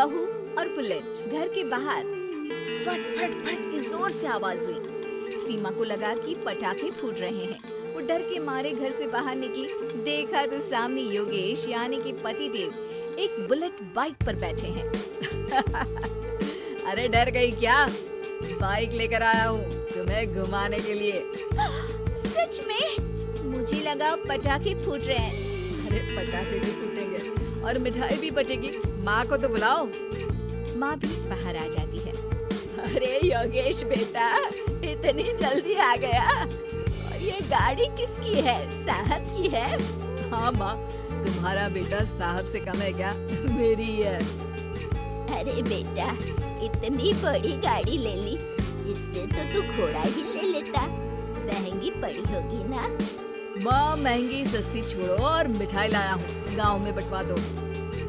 बहू और बुलेट। घर के बाहर फट फट फट की जोर से आवाज हुई। सीमा को लगा कि पटाखे फूट रहे हैं। वो डर के मारे घर से बाहर निकली। देखा तो सामने योगेश यानी कि पतिदेव एक बुलेट बाइक पर बैठे हैं। अरे डर गई क्या? बाइक लेकर आया हूँ तुम्हें घुमाने के लिए। सच में? मुझे लगा पटाखे फूट रहे हैं। अरे पटाखे भी फूटेंगे और मिठाई भी बचेगी। माँ को तो बुलाओ। माँ भी बाहर आ जाती है। अरे योगेश बेटा, इतनी जल्दी आ गया? और ये गाड़ी किसकी है? साहब की है? हाँ माँ, तुम्हारा बेटा साहब से कम है क्या? मेरी है। अरे बेटा, इतनी बड़ी गाड़ी ले ली, इससे तो तू घोड़ा ही ले लेता। महंगी पड़ी होगी ना? माँ महंगी सस्ती छोड़ो और मिठाई लाया हूँ, गाँव में बंटवा दो।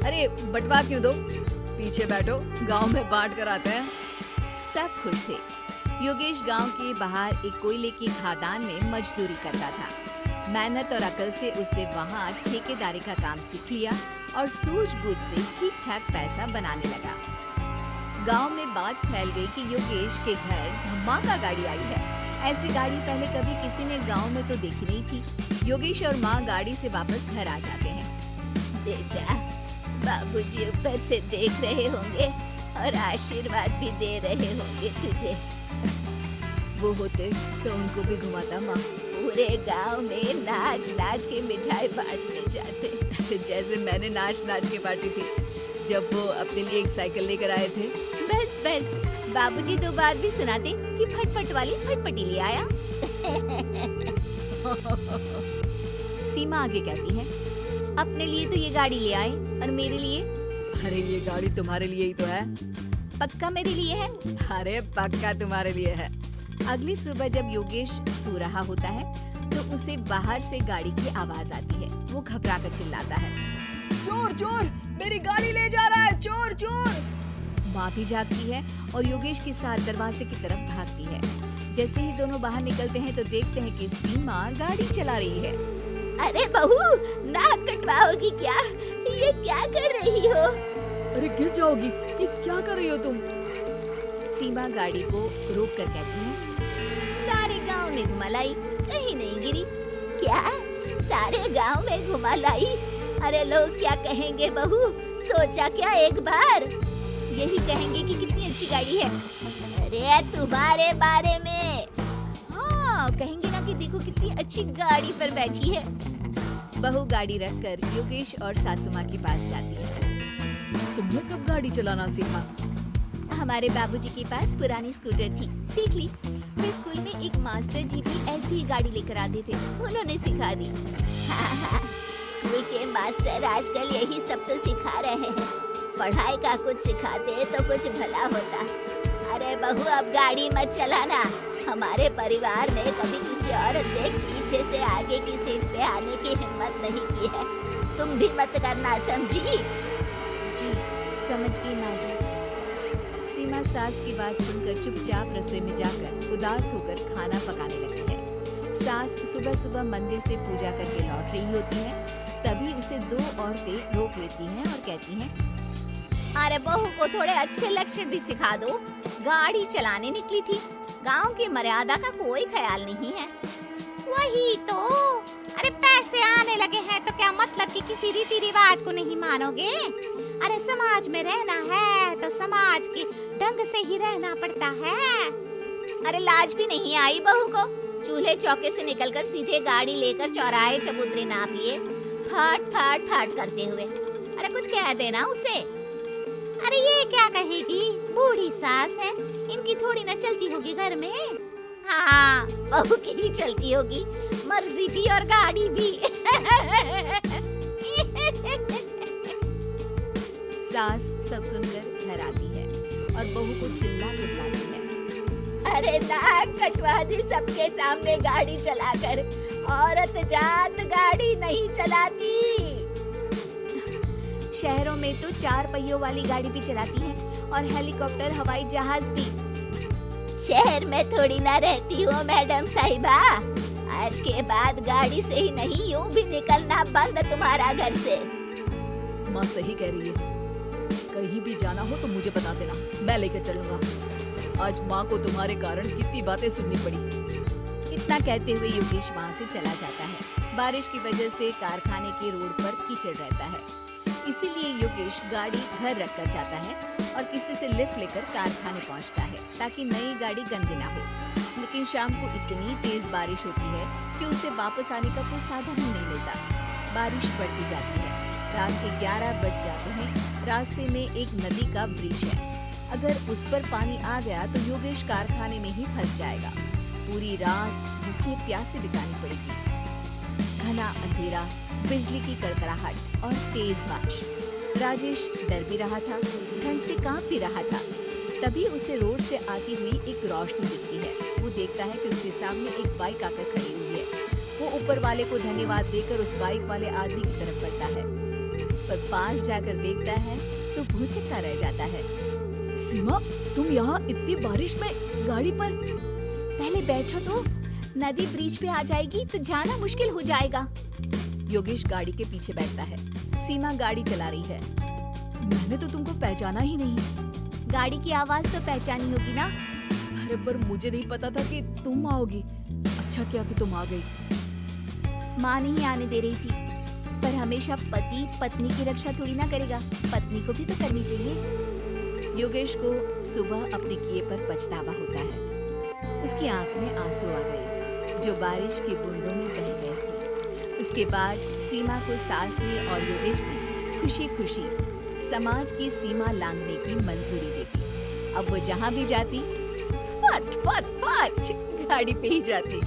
अरे बंटवा क्यों दो? पीछे बैठो, गाँव में बांट कर आते हैं। सब खुश थे। योगेश गांव के बाहर एक कोयले की खदान में मजदूरी करता था। मेहनत और अकल से उसने वहां ठेकेदारी का काम सीख लिया और सूझबूझ से ठीक ठाक पैसा बनाने लगा। गांव में बात फैल गई कि योगेश के घर धमाका गाड़ी आई है। ऐसी गाड़ी पहले कभी किसी ने गांव में तो देखी नहीं थी। योगेश और माँ गाड़ी से वापस घर आ जाते हैं। बेटा, बाबूजी ऊपर से देख रहे होंगे और आशीर्वाद भी दे रहे होंगे तुझे। वो होते तो उनको भी घुमाता माँ। पूरे गांव में नाच नाच के मिठाई बांटने जाते। जैसे मैंने नाच नाच के बांटी थी जब वो अपने लिए एक साइकिल लेकर आए थे। बस बस, बाबूजी दो बात भी सुनाते कि फटफट वाली फटफटी ले आया। सीमा आगे कहती है, अपने लिए तो ये गाड़ी ले आए और मेरे लिए? अरे ये गाड़ी तुम्हारे लिए ही तो है। पक्का मेरे लिए है? अरे पक्का तुम्हारे लिए है। अगली सुबह जब योगेश सो रहा होता है तो उसे बाहर से गाड़ी की आवाज आती है। वो घबरा कर चिल्लाता है, चोर चोर, मेरी गाड़ी ले जा रहा है, चोर चोर। माँ भी जागती है और योगेश के साथ दरवाजे की तरफ भागती है। जैसे ही दोनों बाहर निकलते हैं तो देखते हैं कि सीमा गाड़ी चला रही है। अरे बहू, नाक कटवाओगी क्या? ये क्या कर रही हो? अरे गिर जाओगी, ये क्या कर रही हो तुम? सीमा गाड़ी को रोक कर कहती है, सारे गांव में घुमा लाई, कहीं नहीं गिरी। क्या? सारे गांव में घुमा लाई? अरे लोग क्या कहेंगे बहू? सोचा क्या एक बार? यही कहेंगे कि कितनी अच्छी गाड़ी है। अरे तुम्हारे बारे में। हाँ, कहेंगे ना कि देखो कितनी अच्छी गाड़ी पर बैठी है। बहू गाड़ी रखकर योगेश और सासू माँ के पास जाती है। तुमने कब गाड़ी चलाना सीखा? हमारे बाबूजी के पास पुरानी स्कूटर थी, सीख ली। फिर स्कूल में एक मास्टर जी भी ऐसी ही गाड़ी लेकर आते थे, उन्होंने सिखा दी। हाँ, स्कूल के मास्टर आजकल यही सब तो सिखा रहे हैं। पढ़ाई का कुछ सिखाते तो कुछ भला होता। अरे बहू, अब गाड़ी मत चलाना। हमारे परिवार में कभी किसी औरत ने पीछे से आगे की सीट पे आने की हिम्मत नहीं की है। तुम भी मत करना, समझी? जी समझ गई माँ जी। सीमा सास की बात सुनकर चुपचाप रसोई में जाकर उदास होकर खाना पकाने लगती है। सास सुबह सुबह मंदिर से पूजा करके लौट रही होती है। तभी उसे दो औरतें रोक लेती हैं और कहती हैं, अरे बहू को थोड़े अच्छे लक्षण भी सिखा दो। गाड़ी चलाने निकली थी, गांव की मर्यादा का कोई ख्याल नहीं है। वही तो, अरे पैसे आने लगे हैं तो क्या मतलब कि किसी रीति रिवाज को नहीं मानोगे? अरे समाज में रहना है तो समाज के ढंग से ही रहना पड़ता है। अरे लाज भी नहीं आई बहू को? चूल्हे चौके से निकलकर सीधे गाड़ी लेकर चौराहे चबूतरे नाप लिए, फाट फाट फाट करते हुए। अरे कुछ कह देना उसे। अरे ये क्या कहेगी, बूढ़ी सास है, इनकी थोड़ी ना चलती होगी घर में। हाँ, बहू की ही चलती होगी, मर्जी भी और गाड़ी भी। सास सब सुनकर घर आती है और बहू को चिल्ला के बुलाती है, अरे नाक कटवा दी सबके सामने गाड़ी चलाकर। औरत जात गाड़ी नहीं चलाती। शहरों में तो 4 पहियों वाली गाड़ी भी चलाती है और हेलीकॉप्टर, हवाई जहाज भी। शहर में थोड़ी ना रहती हो मैडम साहिबा। आज के बाद गाड़ी से ही नहीं, यूं भी निकलना बंद तुम्हारा घर से। माँ सही कह रही है। कहीं भी जाना हो तो मुझे बता देना, मैं लेकर चलूंगा। आज माँ को तुम्हारे कारण कितनी बातें सुननी पड़ी। इतना कहते हुए योगेश वहाँ से चला जाता है। बारिश की वजह से कारखाने के रोड पर कीचड़ रहता है, इसीलिए योगेश गाड़ी घर रख कर जाता है और किसी से लिफ्ट लेकर कारखाने पहुँचता है ताकि नई गाड़ी गंदी ना हो। लेकिन शाम को इतनी तेज बारिश होती है कि उसे वापस आने का कोई साधन ही नहीं मिलता। बारिश बढ़ती जाती है, रात के 11 बज जाते हैं। रास्ते में एक नदी का ब्रिज है, अगर उस पर पानी आ गया तो योगेश कारखाने में ही फंस जाएगा। पूरी रात भूखे प्यासे बितानी पड़ेगी। घना अंधेरा, बिजली की कड़कड़ाहट और तेज बारिश। राजेश डर भी रहा था, ठंड से कांप भी रहा था। तभी उसे रोड से आती हुई एक रोशनी दिखती है। वो देखता है कि उसके सामने एक बाइक आकर खड़ी हुई है। वो ऊपर वाले को धन्यवाद देकर उस बाइक वाले आदमी की तरफ बढ़ता है, पर पास जाकर देखता है तो भौचक्का रह जाता है। सीमा, तुम यहाँ इतनी बारिश में गाड़ी पर? पहले बैठो तो, नदी ब्रिज पे आ जाएगी तो जाना मुश्किल हो जाएगा। योगेश गाड़ी के पीछे बैठता है। सीमा गाड़ी चला रही है। मैंने तो तुमको पहचाना ही नहीं। गाड़ी की आवाज तो पहचानी होगी ना? अरे पर मुझे नहीं पता था कि तुम आओगी। अच्छा किया कि तुम आ गई। माँ नहीं आने दे रही थी, पर हमेशा पति पत्नी की रक्षा थोड़ी ना करेगा, पत्नी को भी तो करनी चाहिए। योगेश को सुबह अपने किए पर पछतावा होता है। उसकी आंख में आंसू आ गए जो बारिश की बूंदों में बह गए थे। उसके बाद सीमा को सास ने और योगेश ने खुशी खुशी समाज की सीमा लांघने की मंजूरी दे दी। अब वो जहाँ भी जाती फट फट फट गाड़ी पे ही जाती।